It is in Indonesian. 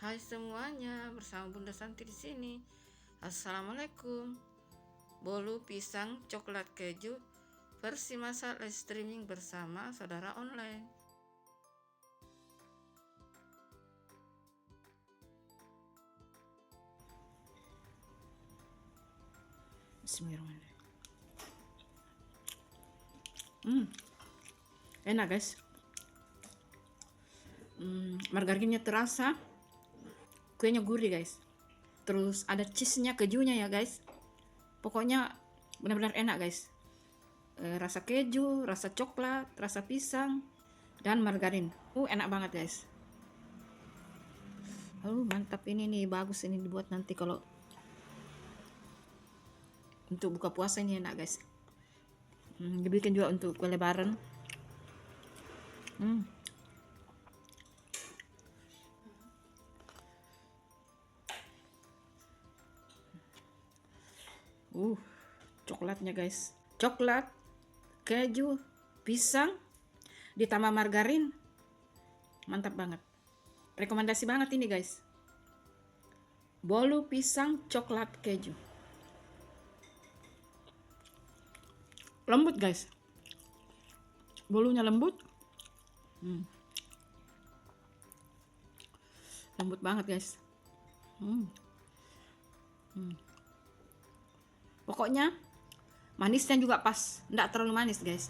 Hai semuanya, bersama Bunda Santi di sini. Assalamualaikum. Bolu pisang coklat keju versi masak live streaming bersama saudara online. Bismillahirrahmanirrahim. Enak guys. Margarinnya terasa, kuenya gurih guys. Terus ada cheese-nya, kejunya ya guys. Pokoknya benar-benar enak guys. Rasa keju, rasa coklat, rasa pisang, dan margarin. Enak banget guys. Mantap ini nih, bagus ini dibuat nanti kalau untuk buka puasa ini enak guys. Dibikin juga untuk kue lebaran. Coklatnya guys, coklat, keju, pisang, ditambah margarin, mantap banget. Rekomendasi banget ini guys, bolu pisang coklat keju, lembut guys, bolunya lembut, lembut banget guys. Pokoknya manisnya juga pas, enggak terlalu manis guys.